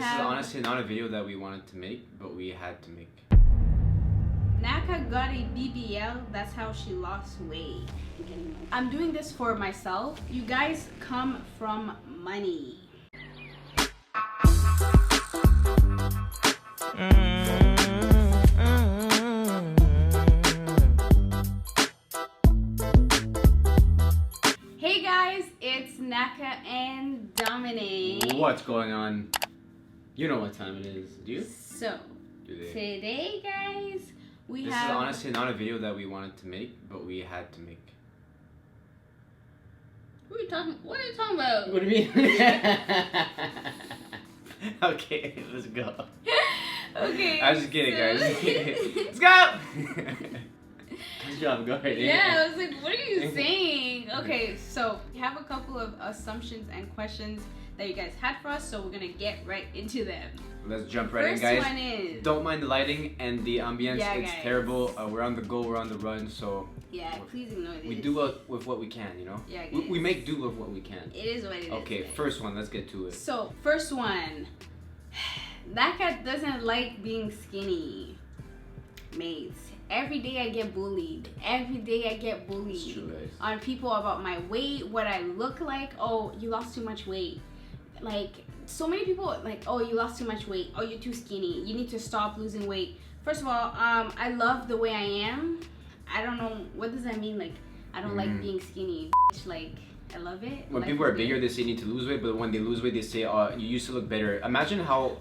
This is honestly not a video that we wanted to make, but we had to make. Naka got a BBL, that's how she lost weight. I'm doing this for myself. You guys come from money. Hey guys, it's Naka and Dominic. What's going on? You know what time it is, do you? So, today guys, This is honestly not a video that we wanted to make, but we had to make. What are you talking about? What do you mean? Okay, let's go. Okay. I was just kidding, guys. Let's go! Good job, go ahead. Yeah, I was like, what are you saying? Okay, so we have a couple of assumptions and questions that you guys had for us, so we're gonna get right into them. Let's jump right in, First guys. one is... Don't mind the lighting and the ambience. Yeah, it's guys. terrible. We're on the go, we're on the run, so... Yeah, please ignore this. We do with what we can, you know? Yeah, we make do with what we can. It is what it is. Okay, guys. first one, let's get to it. So, first one. Naka doesn't like being skinny. Mates. Every day I get bullied. Every day I get bullied. It's true, guys. On people about my weight, what I look like. Oh, you lost too much weight. Like, so many people like, oh, you lost too much weight. Oh, you're too skinny. You need to stop losing weight. First of all, I love the way I am. I don't know, what does that mean? Like, I don't like being skinny. Like, I love it. When people are bigger, they say you need to lose weight, but when they lose weight, they say, oh, you used to look better. Imagine how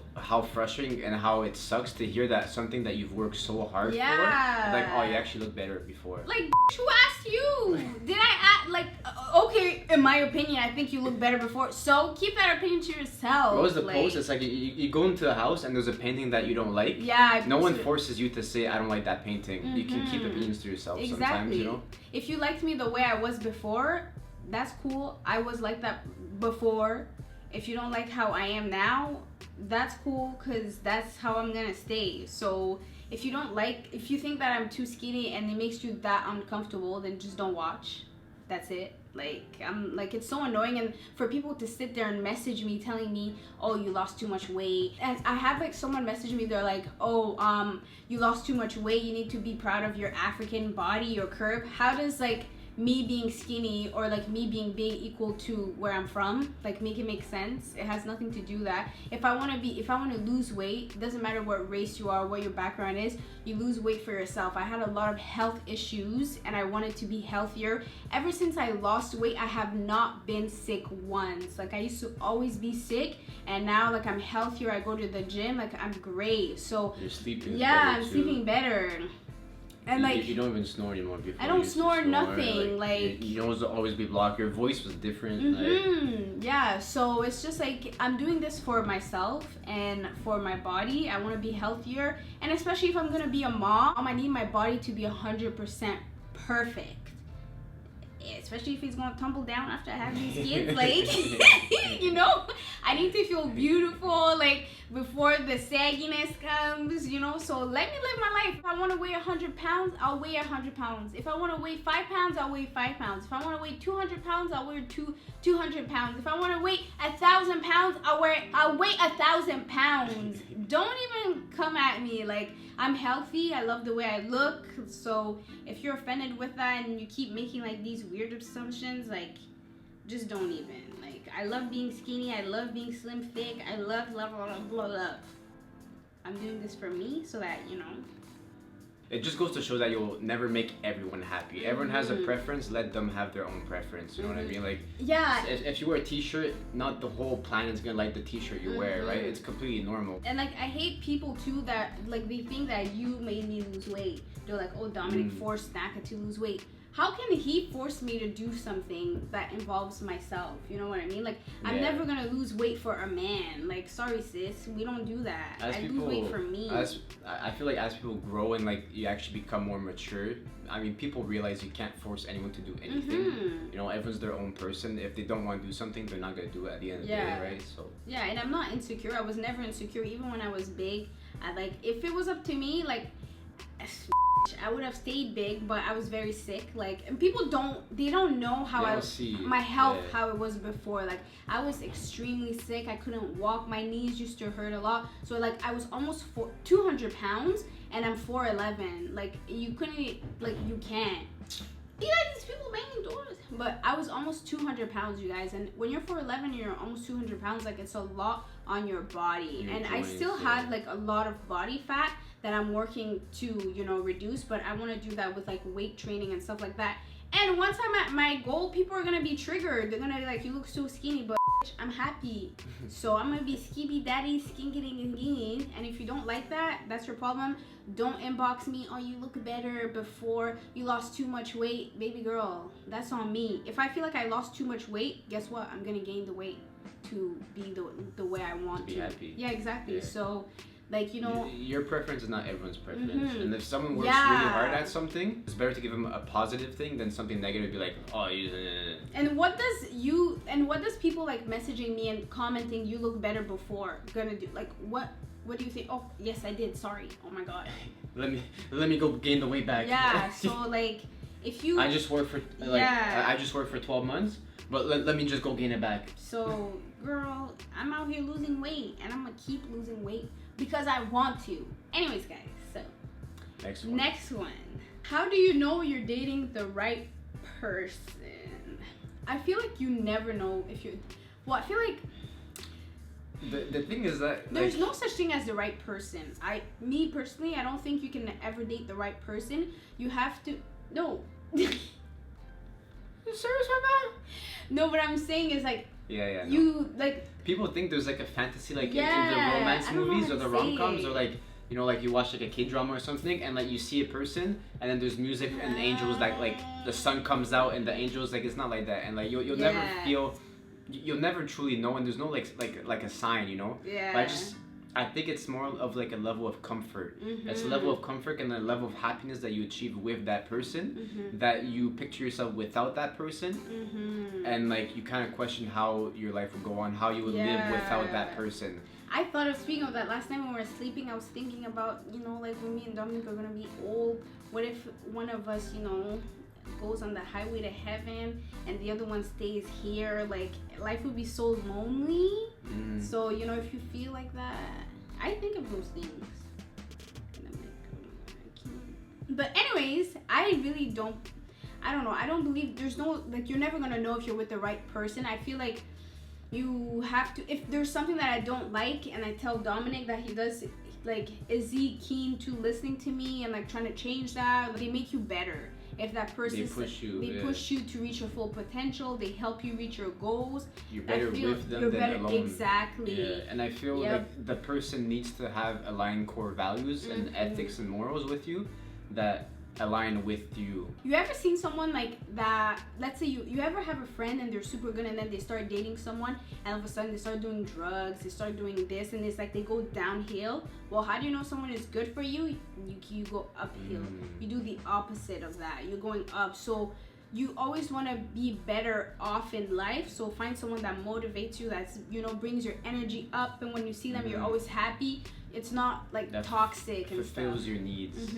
frustrating and how it sucks to hear that something that you've worked so hard for. Like, oh, you actually looked better before. Like, who asked you? Did I act like, okay, in my opinion, I think you look better before. So keep that opinion to yourself. What was the post? It's like you go into a house and there's a painting that you don't like. Yeah. No one forces you to say, I don't like that painting. You can keep opinions to yourself sometimes, you know? If you liked me the way I was before, that's cool. I was like that before. If you don't like how I am now, that's cool, because that's how I'm gonna stay. So if you think that I'm too skinny and it makes you that uncomfortable, then just don't watch. That's it. Like, it's so annoying, and for people to sit there and message me telling me, oh, you lost too much weight. And I have like someone message me, they're like, oh, you lost too much weight, you need to be proud of your African body, your curve. How does like me being skinny or like me being big equal to where I'm from? Like, make it make sense. It has nothing to do that. If I want to lose weight, it doesn't matter what race you are, what your background is, you lose weight for yourself. I had a lot of health issues and I wanted to be healthier. Ever since I lost weight, I have not been sick once. Like, I used to always be sick, and now like I'm healthier, I go to the gym, like I'm great. So you're sleeping. Yeah, I'm sleeping better. And like, you don't even snore anymore. Before I don't snore nothing. Like you don't always be blocked. Your voice was different. Yeah, so it's just like, I'm doing this for myself and for my body. I want to be healthier, and especially if I'm gonna be a mom, I need my body to be 100% perfect. Especially if he's gonna tumble down after I have these kids, like, you know, I need to feel beautiful, like, before the sagginess comes, you know. So let me live my life. If I want to weigh 100 pounds, I'll weigh 100 pounds. If I want to weigh 5 pounds, I'll weigh 5 pounds. If I want to weigh 200 pounds, I'll weigh 200 pounds. If I want to weigh 1,000 pounds, I'll weigh 1,000 pounds. Don't even come at me. Like, I'm healthy, I love the way I look. So if you're offended with that and you keep making like these weird assumptions, like, just don't even. Like, I love being skinny, I love being slim, thick, I love blah blah blah blah. I'm doing this for me so that, you know. It just goes to show that you'll never make everyone happy. Everyone has a preference, let them have their own preference. You know what I mean? Like, yeah. If you wear a t-shirt, not the whole planet's gonna like the t-shirt you wear, right? It's completely normal. And like, I hate people too that like, they think that you made me lose weight. They're like, oh, Dominic forced Naka to lose weight. How can he force me to do something that involves myself? You know what I mean? Like, I'm never gonna lose weight for a man. Like, sorry sis, we don't do that. I lose weight for me. I feel like as people grow and like you actually become more mature, I mean, people realize you can't force anyone to do anything. You know, everyone's their own person. If they don't want to do something, they're not gonna do it at the end of the day, right? So yeah, and I'm not insecure. I was never insecure, even when I was big. I like, if it was up to me, like, I would have stayed big, but I was very sick. Like, and people they don't know how my health, how it was before. Like, I was extremely sick. I couldn't walk. My knees used to hurt a lot. So like, I was almost 200 pounds, and I'm 4'11". Like, you couldn't, like, you can't. You got these people banging doors. But I was almost 200 pounds, you guys. And when you're 4'11", you're almost 200 pounds. Like, it's a lot on your body. And I still had like a lot of body fat that I'm working to, you know, reduce. But I want to do that with like weight training and stuff like that. And once I'm at my goal, people are gonna be triggered. They're gonna be like, you look so skinny, but I'm happy. So I'm gonna be skinny daddy, skinny. And if you don't like that, that's your problem. Don't inbox me, oh, you look better before you lost too much weight. Baby girl, that's on me. If I feel like I lost too much weight, guess what? I'm gonna gain the weight to be the way I want to. Be happy. Yeah, exactly. Yeah. So, like, you know, your preference is not everyone's preference. And if someone works really hard at something, it's better to give them a positive thing than something negative. Be like, oh, And what does people like messaging me and commenting, you look better before, gonna do? Like, what do you think? Oh, yes, I did. Sorry. Oh my god. let me go gain the weight back. Yeah. So like, if you, I just worked for I just worked for 12 months, but let me just go gain it back. So, girl, I'm out here losing weight, and I'm gonna keep losing weight because I want to. Anyways, guys, so next one. How do you know you're dating the right person? I feel like you never know if you're. Well, I feel like the thing is that there's no such thing as the right person. Me personally, I don't think you can ever date the right person. You have to. No. You serious right now? No, what I'm saying is like. Yeah. You like. People think there's like a fantasy like in the romance movies or the rom-coms or like, you know, like you watch like a K-drama or something and like you see a person and then there's music and angels like the sun comes out and the angels, like, it's not like that, and like you'll never feel, you'll never truly know, and there's no like a sign, you know. But I think it's more of like a level of comfort. It's a level of comfort and a level of happiness that you achieve with that person, that you picture yourself without that person, and like you kind of question how your life would go on, how you would live without that person. I thought of, speaking of that, last night when we were sleeping, I was thinking about, you know, like when me and Dominic are gonna be old, what if one of us, you know, goes on the highway to heaven and the other one stays here? Like, life would be so lonely. So, you know, if you feel like that, I think of those things. And I'm like, but anyways, I don't know, I don't believe there's no, like, you're never gonna know if you're with the right person. I feel like you have to, if there's something that I don't like and I tell Dominic that he does, like, is he keen to listening to me and like trying to change that? They make you better. If that person, they push you to reach your full potential. They help you reach your goals. You're better with them than alone. Exactly. Yeah. And I feel like the person needs to have aligned core values and ethics and morals with you that align with you. You ever seen someone like that? Let's say you ever have a friend and they're super good and then they start dating someone and all of a sudden they start doing drugs, they start doing this, and it's like they go downhill. Well, how do you know someone is good for you? You go uphill. You do the opposite of that. You're going up. So you always want to be better off in life. So find someone that motivates you, that's, you know, brings your energy up, and when you see them, you're always happy. It's not like that toxic and fulfills your needs.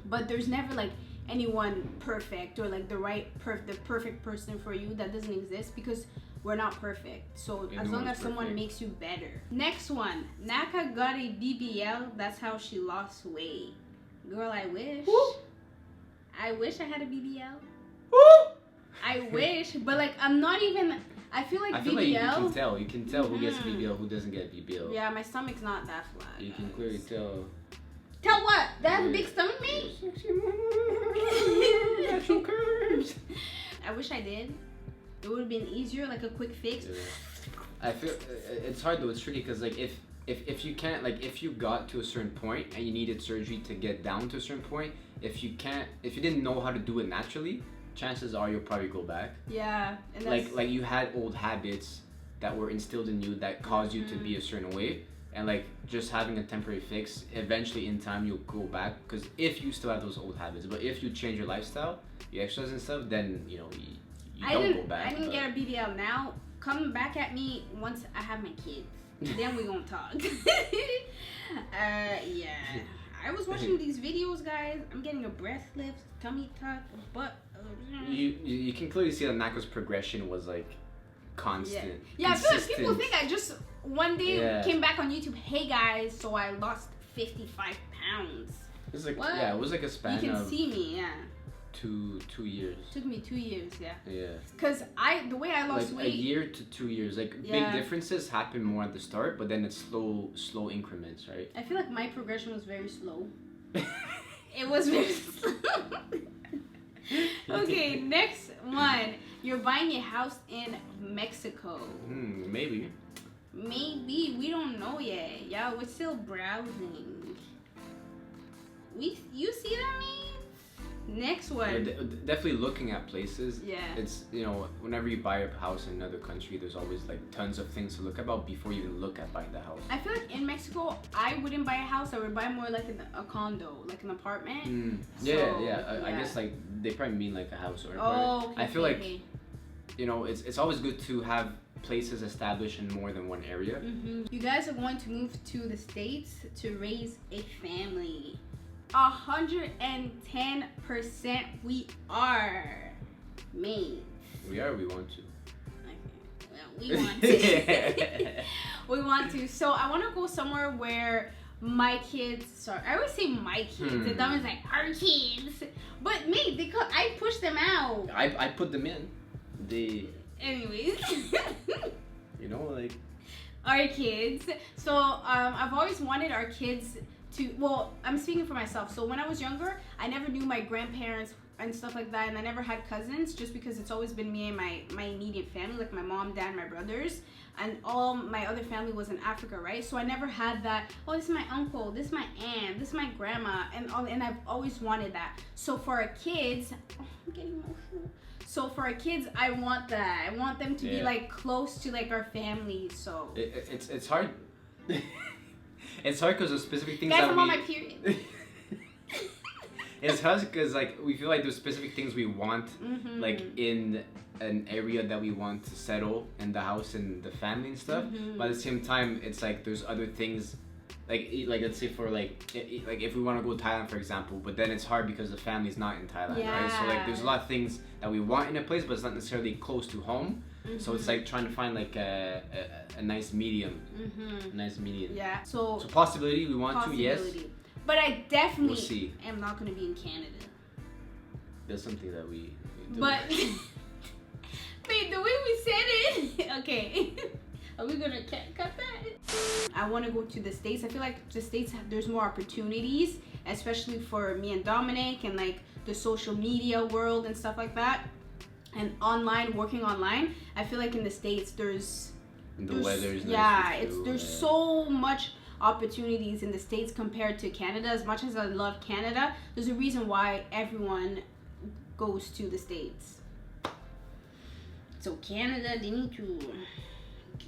But there's never like anyone perfect or like the perfect person for you. That doesn't exist because we're not perfect. So as long as someone makes you better. Next one, Naka got a BBL. That's how she lost weight. Girl, I wish. Woo! I wish I had a BBL. Woo! I wish, but like I'm not even. I feel like BBL. Like you can tell who gets a BBL, who doesn't get a BBL. Yeah, my stomach's not that flat. You can clearly tell. Tell what? That has a big stomach, me? Natural curves. I wish I did. It would have been easier, like a quick fix. Yeah. I feel it's hard though. It's tricky because like if you can't, like, if you got to a certain point and you needed surgery to get down to a certain point, if you didn't know how to do it naturally, chances are you'll probably go back. Yeah. And like you had old habits that were instilled in you that caused you to be a certain way. And like just having a temporary fix, eventually in time you'll go back, because if you still have those old habits. But if you change your lifestyle, you exercise and stuff, then you know you don't go back. I didn't get a BBL now. Come back at me once I have my kids. Then we gonna talk. Yeah. I was watching these videos, guys. I'm getting a breast lift, tummy tuck, butt. You can clearly see that Naka's progression was like constant. Yeah, I feel like people think I just one day came back on YouTube. Hey guys, so I lost 55 pounds. It was like it was like a span of. You can see me, 2 years. Took me 2 years, Yeah. Cause the way I lost like weight. a year to 2 years, like big differences happen more at the start, but then it's slow increments, right? I feel like my progression was very slow. It was very slow. Okay, next one. You're buying a house in Mexico. Maybe. Maybe, we don't know yet. Yeah, we're still browsing. You see that, me? Next one. Yeah, definitely looking at places. Yeah. It's, whenever you buy a house in another country, there's always like tons of things to look about before you even look at buying the house. I feel like in Mexico, I wouldn't buy a house. I would buy more like a condo, like an apartment. I guess like they probably mean like a house or an apartment. Okay, I feel like, it's always good to have places established in more than one area. You guys are going to move to the States to raise a family. 110% we are. Me. We want to. Okay. Well, we want to. We want to. So I want to go somewhere where my kids. Sorry, I always say my kids. The dumb is like our kids, but me because I push them out. I put them in. Anyways. Like our kids. So I've always wanted our kids. I'm speaking for myself. So when I was younger, I never knew my grandparents and stuff like that, and I never had cousins just because it's always been me and my immediate family, like my mom, dad, my brothers, and all my other family was in Africa, right? So I never had that, this is my uncle, this is my aunt, this is my grandma, and I've always wanted that. So for our kids, I'm getting emotional. So for our kids, I want that. I want them to be like close to like our family. So it's hard. It's hard because there's specific things. Guys, I'm on my period. It's hard because like we feel like there's specific things we want, like in an area that we want to settle in the house and the family and stuff. But at the same time, it's like there's other things, like let's say for like if we want to go to Thailand for example, but then it's hard because the family's not in Thailand, right? So like there's a lot of things that we want in a place, but it's not necessarily close to home. So it's like trying to find like a nice medium. A nice medium. Yeah. So possibility we want to, yes. But I definitely we'll am not going to be in Canada. That's something that we do. But babe, the way we said it, okay. Are we gonna cut that? I want to go to the States. I feel like the States, there's more opportunities, especially for me and Dominic and like the social media world and stuff like that. And working online, I feel like in the States there's weather's there's so much opportunities in the States compared to Canada. As much as I love Canada, there's a reason why everyone goes to the States. So Canada, they need to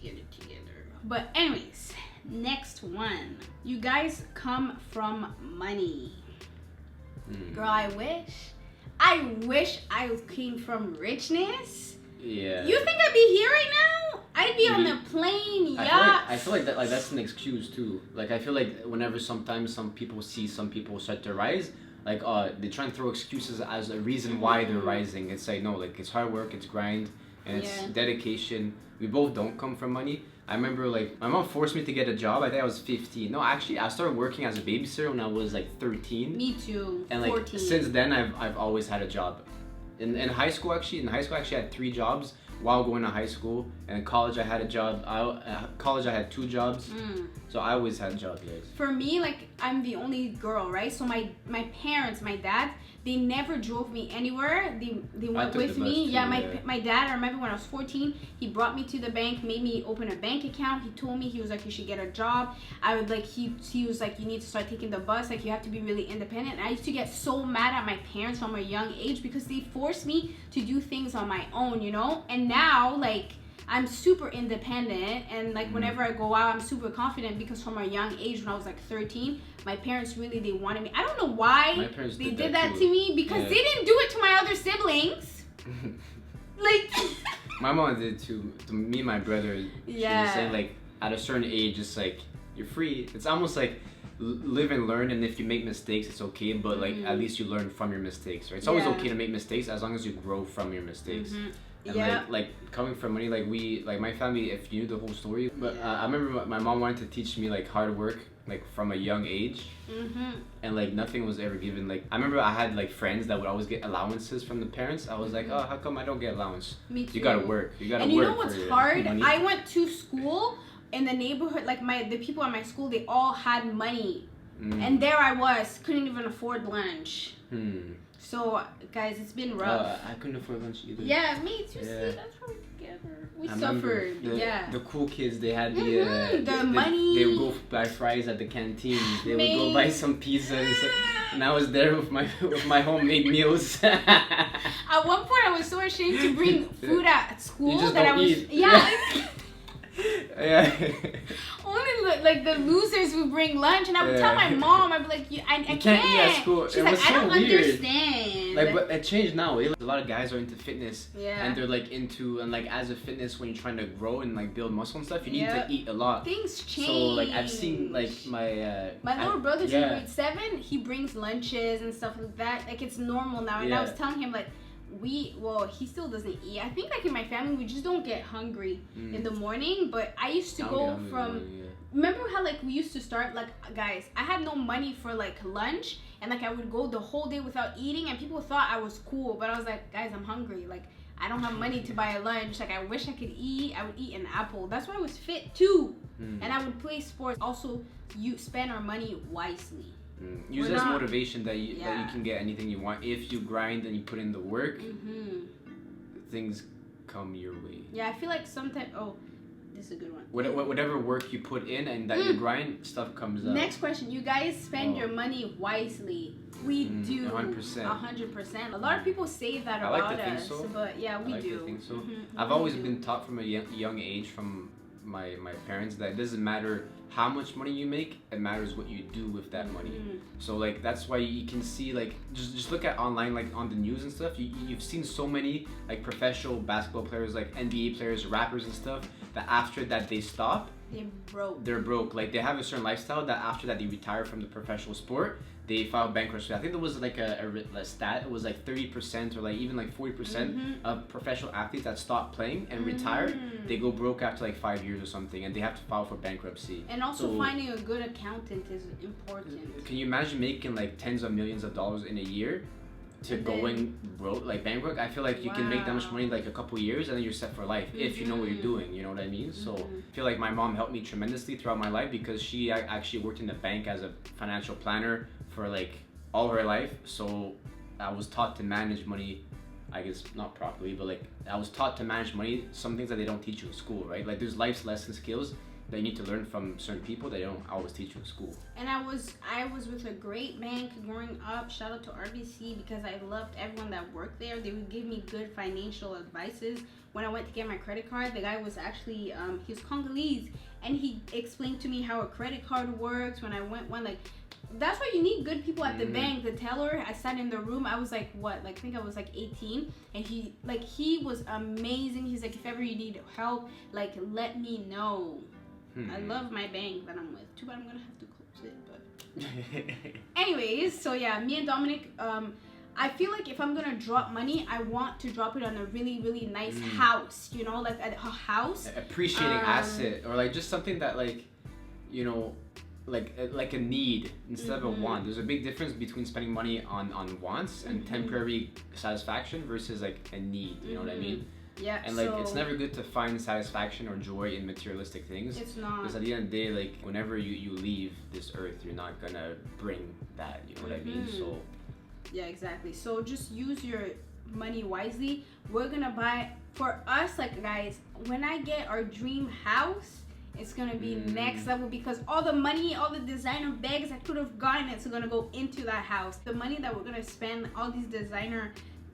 get it together. But anyways, next one. You guys come from money. Girl, I wish I came from richness. Yeah. You think I'd be here right now? I'd be on the plane, yacht. I feel like that's an excuse too. Like I feel like whenever sometimes some people start to rise, like they try and throw excuses as a reason why they're rising. It's like no, like it's hard work, it's grind, and it's dedication. We both don't come from money. I remember like my mom forced me to get a job. I think I was 15. No, actually I started working as a babysitter when I was like 13. Me too. And like 14. Since then I've always had a job. In high school actually, I had 3 jobs while going to high school. And in college I had a job. College I had 2 jobs. So I always had jobs, guys. For me, like I'm the only girl, right? So my parents, my dad, they never drove me anywhere. They went with me. Too, my dad, I remember when I was 14, he brought me to the bank, made me open a bank account. He told me, he was like, you should get a job. I would like, he was like, you need to start taking the bus. Like you have to be really independent. And I used to get so mad at my parents from a young age because they forced me to do things on my own, And now like, I'm super independent and like whenever I go out I'm super confident because from a young age when I was like 13 my parents really they wanted me. I don't know why they did that to me because they didn't do it to my other siblings. Like my mom did to me and my brother. She was saying like at a certain age it's like you're free. It's almost like live and learn, and if you make mistakes, it's okay, but like at least you learn from your mistakes, right? It's always okay to make mistakes as long as you grow from your mistakes. And like coming from money, like my family, if you knew the whole story, but I remember my mom wanted to teach me like hard work, like from a young age, and like nothing was ever given. Like I remember I had like friends that would always get allowances from the parents. I was like, oh, how come I don't get allowance? Me too. You gotta work. You gotta work. And you know what's hard? Money. I went to school in the neighborhood, like the people at my school, they all had money, and there I was, couldn't even afford lunch. So guys, it's been rough. I couldn't afford lunch either. Yeah, me too. See, that's how we together. We suffered. The cool kids, they had the money. They would go buy fries at the canteen. They would go buy some pizza, and I was there with my homemade meals. At one point, I was so ashamed to bring food at school you just that don't I was eat. Only like the losers would bring lunch, and I would tell my mom, I'd be like, I can't eat at school. She's like, I don't understand. Like, but it changed now. A lot of guys are into fitness, yeah, and they're like into, and like as a fitness, when you're trying to grow and like build muscle and stuff, you need to eat a lot. Things change. So like I've seen like my little brother's in grade 7. He brings lunches and stuff like that. Like it's normal now, and I was telling him like, he still doesn't eat. I think like in my family we just don't get hungry in the morning, but I used to go from remember how like we used to start, like guys, I had no money for like lunch, and like I would go the whole day without eating, and people thought I was cool, but I was like, guys, I'm hungry, like I don't have money to buy a lunch, like I wish I could eat. I would eat an apple. That's why I was fit too. And I would play sports. Also, you spend our money wisely. Use it as motivation that you can get anything you want if you grind and you put in the work. Things come your way. Yeah, I feel like sometimes. Oh, this is a good one. Whatever work you put in and that you grind, stuff comes up. Next question: you guys spend your money wisely? We do. 100%. 100%. A lot of people say that about us, but yeah, we do. I think so. I've always been taught from a young age from my parents that it doesn't matter how much money you make, it matters what you do with that money. So like that's why you can see, like just look at online, like on the news and stuff, you've seen so many like professional basketball players, like NBA players, rappers and stuff, that after that they stop, they're broke. Like they have a certain lifestyle that after that they retire from the professional sport, they file bankruptcy. I think there was like a stat, it was like 30% or like even like 40% of professional athletes that stop playing and retire, they go broke after like 5 years or something, and they have to file for bankruptcy. And also finding a good accountant is important. Can you imagine making like tens of millions of dollars in a year to going broke, like bankrupt? I feel like you can make that much money in like a couple years, and then you're set for life if you know what you're doing, you know what I mean? So I feel like my mom helped me tremendously throughout my life, because she actually worked in the bank as a financial planner for like all her life. So I was taught to manage money, I guess not properly, but like I was taught to manage money, some things that they don't teach you in school, right? Like there's life's lesson skills that you need to learn from certain people that they don't always teach you in school. And I was with a great bank growing up. Shout out to RBC, because I loved everyone that worked there. They would give me good financial advices. When I went to get my credit card, the guy was actually he was Congolese, and he explained to me how a credit card works. When I went like, that's why you need good people at the bank. The teller, I sat in the room, I was like, what, like I think I was like 18, and he was amazing. He's like, if ever you need help, like let me know. I love my bank that I'm with. Too bad I'm gonna have to close it, but anyways, so yeah, me and Dominic, I feel like if I'm gonna drop money, I want to drop it on a really, really nice house, you know, like a house. Appreciating asset, or like just something that like, you know, like a need instead of a want. There's a big difference between spending money on wants and temporary satisfaction versus like a need, you know what I mean? Yeah, and like it's never good to find satisfaction or joy in materialistic things. It's not. Because at the end of the day, like whenever you leave this earth, you're not gonna bring that, you know what I mean? So yeah, exactly. So just use your money wisely. We're gonna buy, for us, like guys, when I get our dream house, it's gonna be next level, because all the money, all the designer bags I could have gotten, it's gonna go into that house. The money that we're gonna spend, all these designer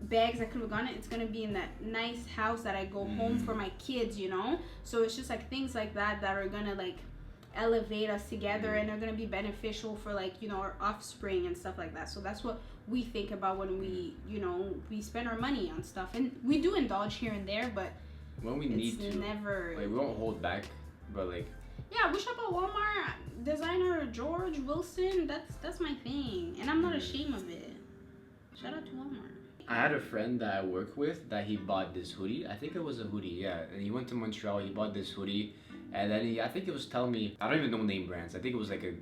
bags I could have gotten, it's gonna be in that nice house that I go home for my kids, you know? So it's just like things like that are gonna like elevate us together, and they're gonna be beneficial for like, you know, our offspring and stuff like that. So that's what we think about when we, you know, we spend our money on stuff. And we do indulge here and there, but when we need to, never, like we won't hold back, but like yeah, we shop at Walmart. designer George Wilson. That's my thing, and I'm not ashamed of it. Shout out to Walmart. I had a friend that I work with that he bought this hoodie. I think it was a hoodie, yeah. And he went to Montreal. He bought this hoodie, and then I think it was telling me, I don't even know name brands. I think it was like a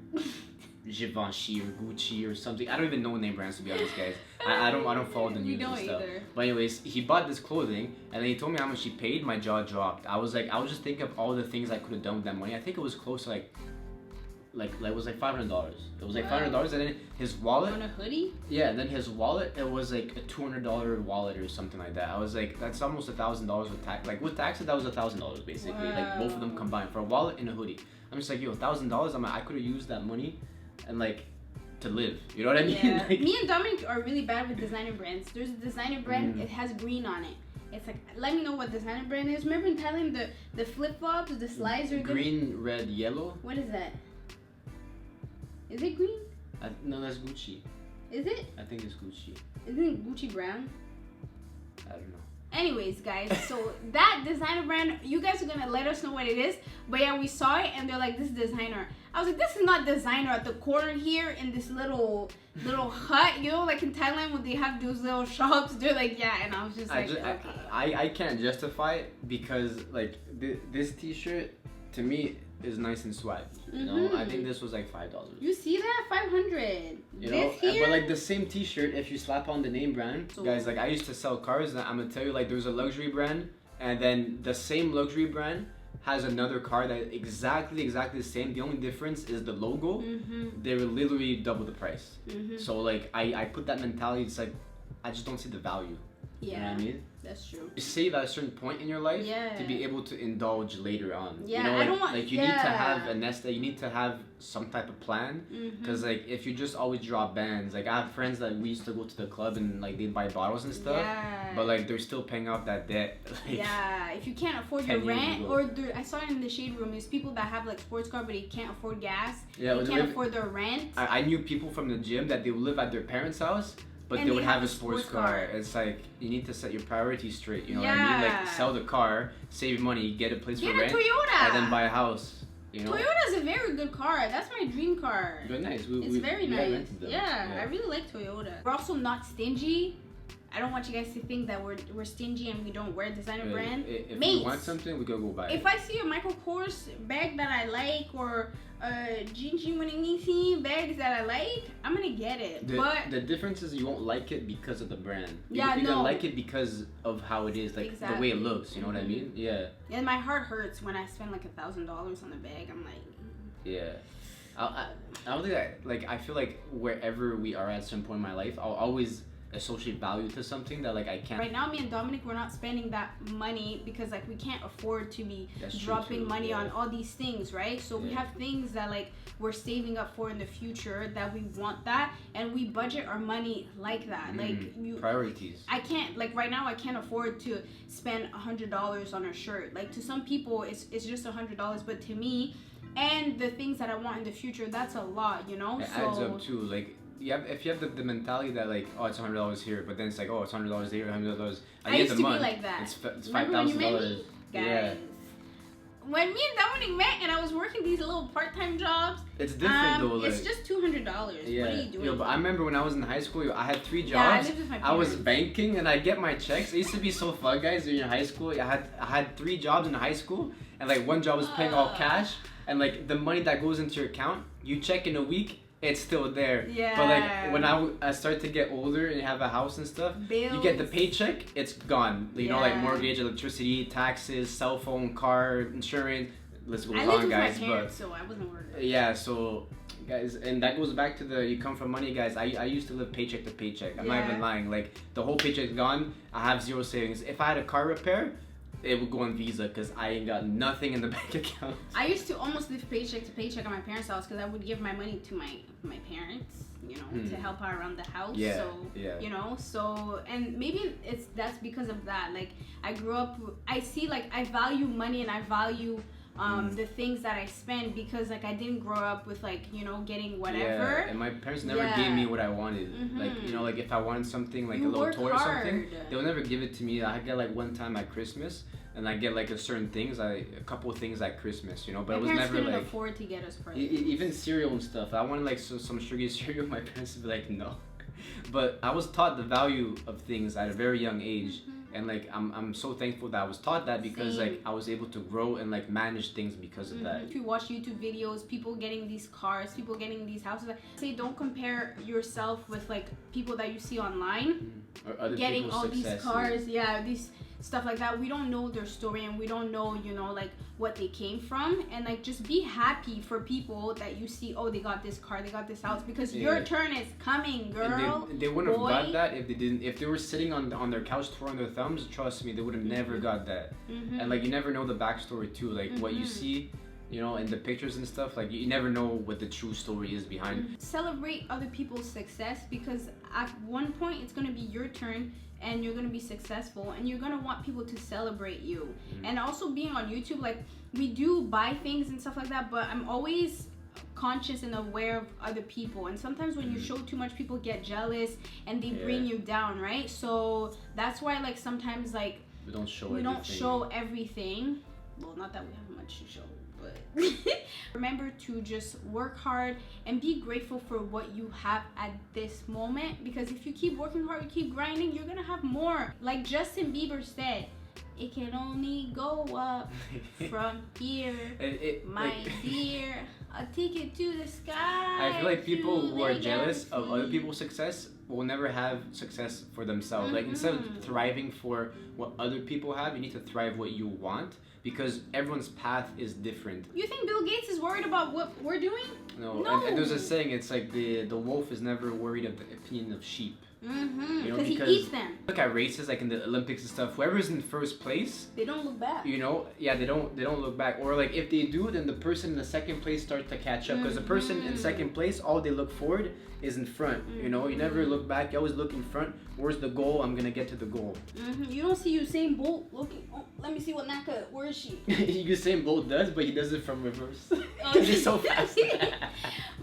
Givenchy or Gucci or something. I don't even know name brands, to be honest, guys. I don't follow the news and stuff. Either. But anyways, he bought this clothing, and then he told me how much he paid. My jaw dropped. I was just thinking of all the things I could have done with that money. I think it was close to it was like $500. It was like $500, and then his wallet. On a hoodie? Yeah, and then his wallet, it was like a $200 wallet or something like that. I was like, that's almost $1,000 with tax. Like with taxes, that was $1,000 basically. Wow. Like both of them combined for a wallet and a hoodie. I'm just like, yo, $1,000. I'm like, I could have used that money, and like, to live. You know what I mean? Yeah. Like, Me and Dominic are really bad with designer brands. There's a designer brand. It has green on it. It's like, let me know what designer brand is. Remember in Thailand the flip flops, the slides are green, red, yellow. What is that? Is it green? No, that's Gucci. Is it? I think it's Gucci. Isn't it Gucci brown? I don't know. Anyways, guys, so that designer brand, you guys are gonna let us know what it is. But yeah, we saw it and they're like, this is designer. I was like, this is not designer. At the corner here in this little hut, you know, like in Thailand when they have those little shops, they're like, yeah. And I was just like, okay. I can't justify it because like this t-shirt to me is nice and swag. You know, I think this was like $5. You see that? 500. You know, this here? but like the same t-shirt, if you slap on the name brand, guys, like I used to sell cars, and I'm gonna tell you, like there's a luxury brand, and then the same luxury brand has another car that exactly the same. The only difference is the logo. They were literally double the price. So like I put that mentality. It's like I just don't see the value. Yeah, you know what I mean? That's true. You save at a certain point in your life to be able to indulge later on. Yeah, you know, like, I don't want. Like you need to have a nest. You need to have some type of plan. Because like if you just always drop bands, like I have friends that we used to go to the club and like they'd buy bottles and stuff. Yeah. But like they're still paying off that debt. Like, yeah, if you can't afford your rent, I saw it in the shade room. There's people that have like sports car, but they can't afford gas. Yeah, they can't afford their rent. I knew people from the gym that they would live at their parents' house. But they would have a sports car. It's like you need to set your priorities straight. You know what I mean? Like sell the car, save money, get a place for rent, Toyota. and then buy a house. You know? Toyota's a very good car. That's my dream car. Very nice. It's very nice. Rented them. Yeah, I really like Toyota. We're also not stingy. I don't want you guys to think that we're stingy and we don't wear designer brand. If we want something, we gotta go buy it. If I see a Michael Kors bag that I like or a Ginji Winninisi bags that I like, I'm gonna get it. But the difference is you won't like it because of the brand. Yeah, you're gonna like it because of how it is, like the way it looks. You know what I mean? Yeah. And my heart hurts when I spend like $1,000 on the bag. I'm like. Yeah. I don't think that, like, I feel like wherever we are at some point in my life, I'll always associate value to something that like I can't. Right now, me and Dominic, we're not spending that money because like we can't afford to be dropping money on all these things, right? So we have things that like we're saving up for in the future that we want that, and we budget our money like that. Like priorities. I can't, like right now I can't afford to spend $100 on a shirt. Like to some people it's just $100, but to me and the things that I want in the future, that's a lot, you know? It adds up too. Like if you have the mentality that like, oh, it's $100 here, but then it's like, oh, it's $100 there, $100 at the end of the month. Be like that. It's $5,000. Yeah. When me and Dominic met and I was working these little part-time jobs, it's different though. Like, it's just $200. Yeah. What are you doing? Yo, but I remember when I was in high school, I had 3 jobs. Yeah, I lived with my parents. I was banking and I get my checks. It used to be so fun, guys. When you're in high school, I had 3 jobs in high school, and like one job was paying all cash, and like the money that goes into your account, you check in a week. It's still there. Yeah. But like when I start to get older and have a house and stuff, bills. You get the paycheck, it's gone. You know, like mortgage, electricity, taxes, cell phone, car, insurance. Let's go on, guys. I lived with my parents, so I wasn't worried. Yeah, so guys, and that goes back to you come from money, guys. I used to live paycheck to paycheck. I'm not even lying. Like the whole paycheck's gone. I have 0 savings. If I had a car repair, it would go on Visa because I ain't got nothing in the bank account. I used to almost live paycheck to paycheck at my parents' house because I would give my money to my parents, you know, to help out around the house. Yeah, so, you know, so, and maybe that's because of that. Like, I grew up, I see, like, I value money and I value the things that I spend because, like, I didn't grow up with, like, you know, getting whatever. Yeah, and my parents never gave me what I wanted. Like, you know, like, if I wanted something, like a little toy or something, they would never give it to me. I got, like, one time at Christmas, and I get like a certain things, a couple of things at Christmas, you know. But my it was parents never couldn't like afford to get us presents. even cereal and stuff. I wanted like some sugary cereal. My parents would be like, no. But I was taught the value of things at a very young age. And like I'm so thankful that I was taught that, because like I was able to grow and like manage things because of that. If you watch YouTube videos, people getting these cars, people getting these houses, say don't compare yourself with like people that you see online or other getting all success, these cars, these stuff like that. We don't know their story, and we don't know, you know, like what they came from. And like just be happy for people that you see, oh, they got this car, they got this house, because your turn is coming, girl. And they wouldn't have got that if they didn't. If they were sitting on their couch twirling their thumbs, trust me, they would have never got that. And like you never know the backstory too, like what you see, you know, in the pictures and stuff. Like you never know what the true story is behind. Celebrate other people's success, because at one point it's gonna be your turn. And you're gonna be successful, and you're gonna want people to celebrate you. And also being on YouTube, like we do buy things and stuff like that, but I'm always conscious and aware of other people. And sometimes when you show too much, people get jealous and they bring you down, right? So that's why like sometimes like we don't show everything. Well, not that we have much to show, but remember to just work hard and be grateful for what you have at this moment, because if you keep working hard, you keep grinding, you're gonna have more. Like Justin Bieber said, it can only go up from here, my dear. I'll take it to the sky. I feel like people who are jealous of other people's success will never have success for themselves. Like instead of thriving for what other people have, you need to thrive what you want, because everyone's path is different. You think Bill Gates is worried about what we're doing? No. And there's a saying, it's like the wolf is never worried of the opinion of sheep. You know, because he eats them. Look at races like in the Olympics and stuff. Whoever's in first place, they don't look back. You know, they don't look back. Or like if they do, then the person in the second place starts to catch up, because the person in second place, all they look forward is in front. You know, you never look back. You always look in front. Where's the goal? I'm gonna get to the goal. You don't see Usain Bolt looking. Oh, let me see what Naka. Where is she? Usain Bolt does, but he does it from reverse. Because he's so fast.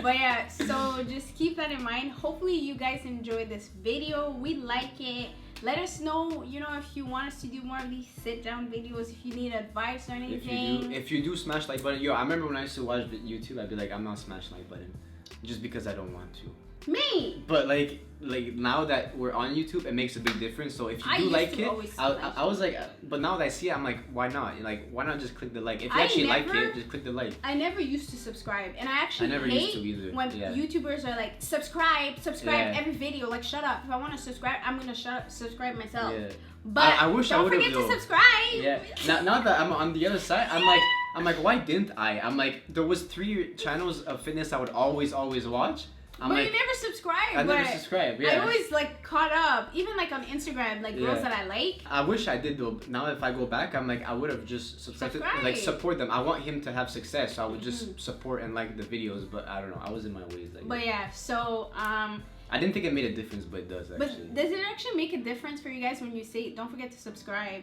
But yeah, so just keep that in mind. Hopefully you guys enjoyed this video. We like it. Let us know, you know, if you want us to do more of these sit-down videos, if you need advice or anything. If you do smash like button. Yo, I remember when I used to watch YouTube, I'd be like, I'm not smashing like button, just because I don't want to. Me. But like now that we're on YouTube, it makes a big difference. So if you do like it, I was like, but now that I see it, I'm like, why not? Like, why not just click the like? If you actually like it, just click the like. I never used to subscribe, and I actually never hate used to either. when YouTubers are like, subscribe every video. Like, shut up. If I want to subscribe, I'm gonna subscribe myself. Yeah. But I wish don't I forget to subscribe. Yeah. Now that I'm on the other side, I'm like, why didn't I? I'm like, there was 3 channels of fitness I would always watch. But you never subscribed. I never subscribed. Yeah. I always like caught up, even like on Instagram, like girls that I like. I wish I did though. Now if I go back, I'm like, I would have just subscribed, like support them. I want him to have success, so I would just support and like the videos. But I don't know, I was in my ways. Like. But yeah, so I didn't think it made a difference, but it does actually. But does it actually make a difference for you guys when you say, don't forget to subscribe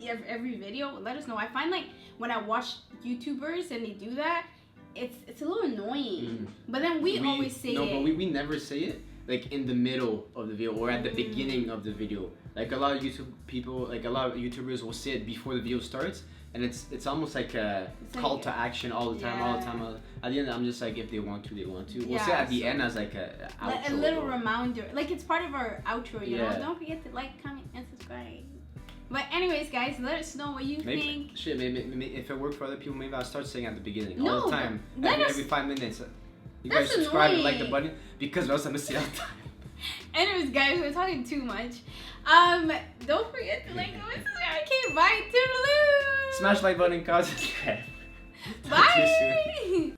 every video? Let us know. I find like when I watch YouTubers and they do that, it's a little annoying. But then we always say it. No, but we never say it like in the middle of the video or at the beginning of the video. Like a lot of YouTube people, like a lot of YouTubers will say it before the video starts, and it's almost like a call to action all the time. At the end, I'm just like, if they want to, they want to. We'll say at the end as like a outro. A little reminder, like it's part of our outro. You know, don't forget to like, comment, and subscribe. But anyways, guys, let us know what you think. Shit, maybe if it worked for other people, maybe I'll start saying at the beginning all the time. Every 5 minutes. You guys subscribe and like the button, because else I'm missing out time. Anyways, guys, we're talking too much. Don't forget to like, comment, subscribe. Okay, bye. Toodaloo. Smash like button, cause subscribe. Bye.